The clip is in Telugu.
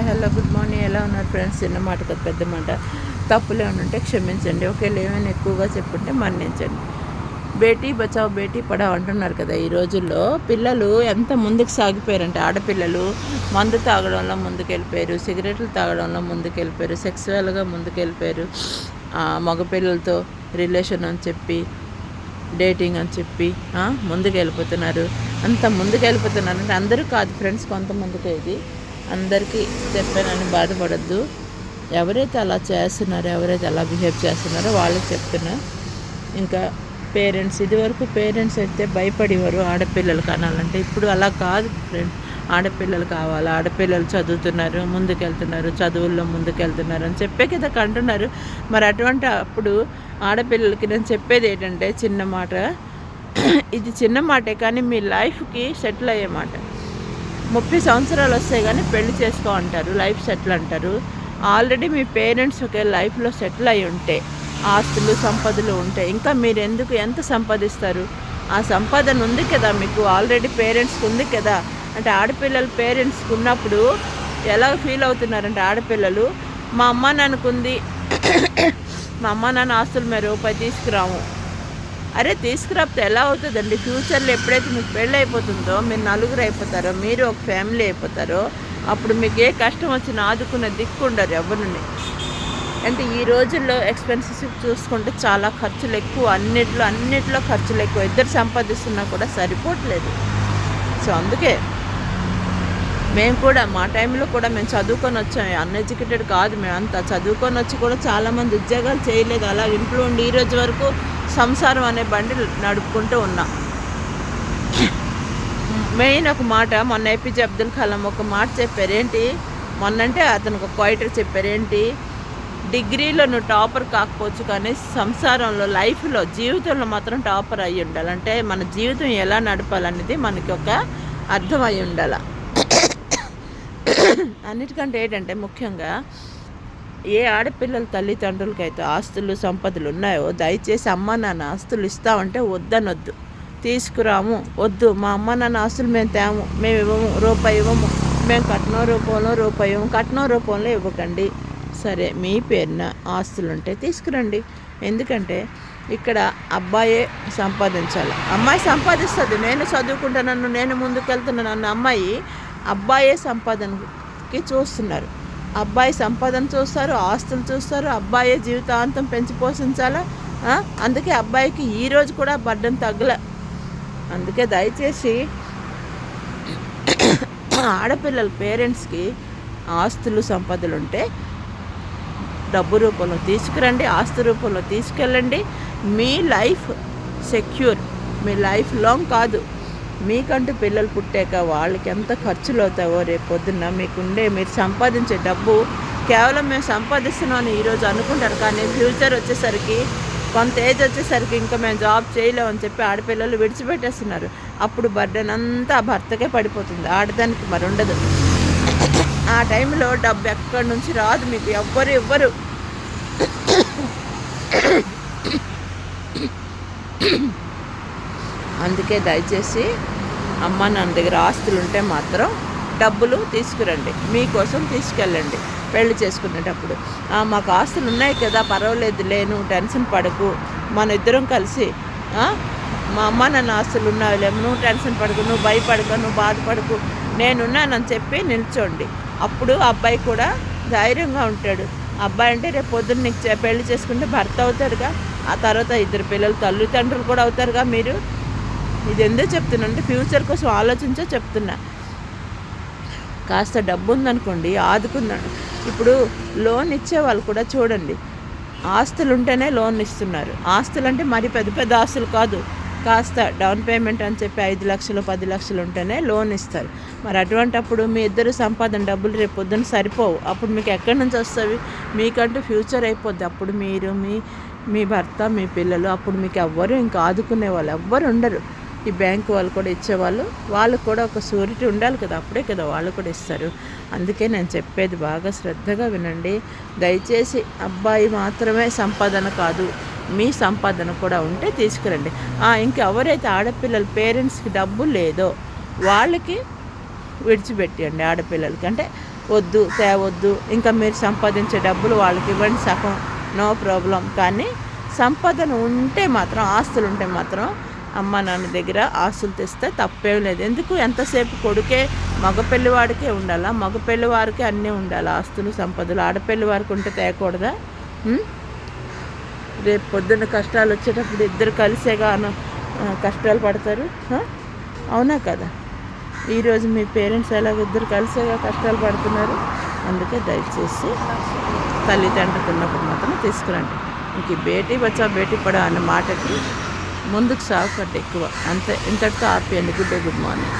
Hello, good morning. ఎలా ఉన్నారు ఫ్రెండ్స్? చిన్న మాట కదా పెద్ద మాట. తప్పులు ఏమైనా ఉంటే క్షమించండి. ఒకవేళ ఏమైనా ఎక్కువగా చెప్పుంటే మన్నించండి. బేటీ బచావ్ బేటీ పడావ్ అంటున్నారు కదా. ఈ రోజుల్లో పిల్లలు ఎంత ముందుకు సాగిపోయారంటే, ఆడపిల్లలు మందు తాగడంలో ముందుకెళ్ళిపోయారు, సిగరెట్లు తాగడంలో ముందుకెళ్ళిపోయారు, సెక్సువల్గా ముందుకెళ్ళిపోయారు. మగపిల్లలతో రిలేషన్ అని చెప్పి, డేటింగ్ అని చెప్పి ముందుకు వెళ్ళిపోతున్నారు. అంత ముందుకు వెళ్ళిపోతున్నారు అంటే అందరూ కాదు ఫ్రెండ్స్, కొంతమందికి ఇది. అందరికీ చెప్పానని బాధపడద్దు. ఎవరైతే అలా చేస్తున్నారో, ఎవరైతే అలా బిహేవ్ చేస్తున్నారో వాళ్ళకి చెప్తున్నా. ఇంకా పేరెంట్స్, ఇదివరకు పేరెంట్స్ అయితే భయపడేవారు ఆడపిల్లలు కనాలంటే. ఇప్పుడు అలా కాదు ఫ్రెండ్. ఆడపిల్లలు కావాలి, ఆడపిల్లలు చదువుతున్నారు, ముందుకెళ్తున్నారు, చదువుల్లో ముందుకెళ్తున్నారు అని చెప్పే కదా కంటున్నారు. మరి అటువంటి అప్పుడు ఆడపిల్లలకి నేను చెప్పేది ఏంటంటే, చిన్న మాట, ఇది చిన్న మాటే కానీ మీ లైఫ్కి సెటిల్ అయ్యే మాట. 30 సంవత్సరాలు వస్తాయి కానీ పెళ్లి చేసుకో అంటారు, లైఫ్ సెటిల్ అంటారు. ఆల్రెడీ మీ పేరెంట్స్ ఒకే లైఫ్లో సెటిల్ అయి ఉంటే, ఆస్తులు సంపదలు ఉంటే ఇంకా మీరు ఎంత సంపాదిస్తారు? ఆ సంపాదన ఉంది కదా మీకు, ఆల్రెడీ పేరెంట్స్కి ఉంది కదా. అంటే ఆడపిల్లలు పేరెంట్స్కి ఉన్నప్పుడు ఎలా ఫీల్ అవుతున్నారంటే, ఆడపిల్లలు మా అమ్మ నాన్నకుంది, మా అమ్మ నాన్న ఆస్తులు మేము రూపాయి తీసుకురాము. అరే తీసుకురాకపోతే ఎలా అవుతుందండి? ఫ్యూచర్లో ఎప్పుడైతే మీకు పెళ్ళి అయిపోతుందో, మీరు నలుగురు అయిపోతారో, మీరు ఒక ఫ్యామిలీ అయిపోతారో, అప్పుడు మీకు ఏ కష్టం వచ్చినా ఆదుకునే దిక్కు ఉండరు ఎవరిని. అంటే ఈ రోజుల్లో ఎక్స్పెన్సెస్ చూసుకుంటే చాలా ఖర్చులు ఎక్కువ, అన్నిట్లో ఖర్చులు ఎక్కువ. ఇద్దరు సంపాదిస్తున్నా కూడా సరిపోవట్లేదు. సో అందుకే మేము కూడా మా టైంలో కూడా మేము చదువుకొని వచ్చాము, అన్ఎడ్యుకేటెడ్ కాదు. మేము అంతా చదువుకొని వచ్చి కూడా చాలామంది ఉద్యోగాలు చేయలేదు. అలా ఇంట్లో ఉండి ఈరోజు వరకు సంసారం అనే బండి నడుపుకుంటూ ఉన్నాం. మెయిన్ ఒక మాట, మొన్న ఏపీజే అబ్దుల్ కలాం ఒక మాట చెప్పారు. ఏంటి మొన్నంటే అతనికి ఒక క్వైటర్ చెప్పారు. ఏంటి, డిగ్రీలో నువ్వు టాపర్ కాకపోవచ్చు కానీ సంసారంలో, లైఫ్లో, జీవితంలో మాత్రం టాపర్ అయ్యి ఉండాలి. అంటే మన జీవితం ఎలా నడపాలనేది మనకి ఒక అర్థం అయి ఉండాలి. అన్నిటికంటే ఏంటంటే ముఖ్యంగా ఏ ఆడపిల్లల తల్లిదండ్రులకైతే ఆస్తులు సంపదలు ఉన్నాయో, దయచేసి అమ్మ నాన్న ఆస్తులు ఇస్తామంటే వద్దనొద్దు, తీసుకురాము, వద్దు, మా అమ్మ నాన్న ఆస్తులు మేము తేము, మేము ఇవ్వము, రూపాయి ఇవ్వము, మేము కట్నం రూపంలో ఇవ్వకండి. సరే, మీ పేరున ఆస్తులు ఉంటే తీసుకురండి. ఎందుకంటే ఇక్కడ అబ్బాయే సంపాదించాలి. అమ్మాయి సంపాదిస్తుంది, నేను చదువుకుంటున్నాను, నేను ముందుకెళ్తున్నాను అన్న అమ్మాయి అబ్బాయే సంపాదనకి చూస్తున్నారు. అబ్బాయి సంపాదన చూస్తారు, ఆస్తులు చూస్తారు, అబ్బాయే జీవితాంతం పెంచి పోషించాలా. అందుకే అబ్బాయికి ఈరోజు కూడా బర్డెన్ తగ్గల. అందుకే దయచేసి ఆడపిల్లల పేరెంట్స్కి ఆస్తులు సంపదలు ఉంటే డబ్బు రూపంలో తీసుకురండి, ఆస్తి రూపంలో తీసుకెళ్ళండి. మీ లైఫ్ సెక్యూర్, మీ లైఫ్ లాంగ్ కాదు. మీకంటూ పిల్లలు పుట్టాక వాళ్ళకి ఎంత ఖర్చులు అవుతావో రేపు పొద్దున్న మీరు సంపాదించే డబ్బు కేవలం మేము సంపాదిస్తున్నాం అని ఈరోజు అనుకుంటారు. కానీ ఫ్యూచర్ వచ్చేసరికి, కొంత ఏజ్ వచ్చేసరికి ఇంకా మేము జాబ్ చేయలేమని చెప్పి ఆడపిల్లలు విడిచిపెట్టేస్తున్నారు. అప్పుడు బర్డెన్ అంతా భర్తకే పడిపోతుంది, ఆడదానికి మరి ఉండదు. ఆ టైంలో డబ్బు ఎక్కడి నుంచి రాదు, మీకు ఎవ్వరు ఇవ్వరు. అందుకే దయచేసి అమ్మ నాన్న దగ్గర ఆస్తులు ఉంటే మాత్రం డబ్బులు తీసుకురండి, మీకోసం తీసుకెళ్ళండి. పెళ్లి చేసుకునేటప్పుడు మాకు ఆస్తులు ఉన్నాయి కదా, పర్వాలేదు, లేను, టెన్షన్ పడకు, మన ఇద్దరం కలిసి మా అమ్మ నాన్న ఆస్తులు ఉన్నావులేము, నువ్వు టెన్షన్ పడకు, నువ్వు భయపడకు, నువ్వు బాధపడకు, నేనున్నానని చెప్పి నిల్చోండి. అప్పుడు అబ్బాయి కూడా ధైర్యంగా ఉంటాడు. అబ్బాయి అంటే రేపు పొద్దున్న నీకు పెళ్లి చేసుకుంటే భర్త అవుతాడుగా, ఆ తర్వాత ఇద్దరు పిల్లలు తల్లిదండ్రులు కూడా అవుతారుగా. మీరు ఇది ఎందుకు చెప్తున్నా అంటే ఫ్యూచర్ కోసం ఆలోచించే చెప్తున్నా. కాస్త డబ్బు ఉందనుకోండి, ఆదుకున్నాడు. ఇప్పుడు లోన్ ఇచ్చే వాళ్ళు కూడా చూడండి, ఆస్తులు ఉంటేనే లోన్ ఇస్తున్నారు. ఆస్తులు అంటే మరి పెద్ద పెద్ద ఆస్తులు కాదు, కాస్త డౌన్ పేమెంట్ అని చెప్పి 5 లక్షలు 10 లక్షలు ఉంటేనే లోన్ ఇస్తారు. మరి అటువంటప్పుడు మీ ఇద్దరు సంపాదన డబ్బులు రేపు పొద్దున్న సరిపోవు. అప్పుడు మీకు ఎక్కడి నుంచి వస్తుంది? మీకంటూ ఫ్యూచర్ అయిపోద్ది. అప్పుడు మీరు, మీ భర్త, మీ పిల్లలు, అప్పుడు మీకు ఎవ్వరు ఇంకా ఆదుకునే వాళ్ళు ఎవ్వరు ఉండరు. ఈ బ్యాంకు వాళ్ళు కూడా ఇచ్చేవాళ్ళు, వాళ్ళకు కూడా ఒక షూరిటీ ఉండాలి కదా, అప్పుడే కదా వాళ్ళు కూడా ఇస్తారు. అందుకే నేను చెప్పేది బాగా శ్రద్ధగా వినండి. దయచేసి అబ్బాయి మాత్రమే సంపాదన కాదు, మీ సంపాదన కూడా ఉంటే తీసుకురండి. ఇంకెవరైతే ఆడపిల్లల పేరెంట్స్కి డబ్బు లేదో వాళ్ళకి విడిచిపెట్టండి. ఆడపిల్లలకి అంటే వద్దు తేవద్దు, ఇంకా మీరు సంపాదించే డబ్బులు వాళ్ళకి ఇవ్వండి సగం, నో ప్రాబ్లం. కానీ సంపాదన ఉంటే మాత్రం, ఆస్తులు ఉంటే మాత్రం అమ్మ నాన్న దగ్గర ఆస్తులు తెస్తే తప్పేం లేదు. ఎందుకు ఎంతసేపు కొడుకే మగపెళ్ళివాడికే ఉండాలా, మగపెళ్ళివారికి అన్నీ ఉండాలి ఆస్తులు సంపదలు. ఆడపెళ్ళివారికి ఉంటే తేకూడదా? రేపు పొద్దున్న కష్టాలు వచ్చేటప్పుడు ఇద్దరు కలిసేగా కష్టాలు పడతారు. అవునా కదా? ఈరోజు మీ పేరెంట్స్ ఎలాగ ఇద్దరు కలిసేగా కష్టాలు పడుతున్నారు. అందుకే దయచేసి తల్లిదండ్రులు ఉన్నప్పుడు మాత్రం తీసుకురండి. ఇంక బేటీ బచావ్ బేటీ పడావ్ అన్న మాటకి ముందుకు సాగకండి ఎక్కువ. అంతే, ఇంతటితో ఆపేయండి. Good morning.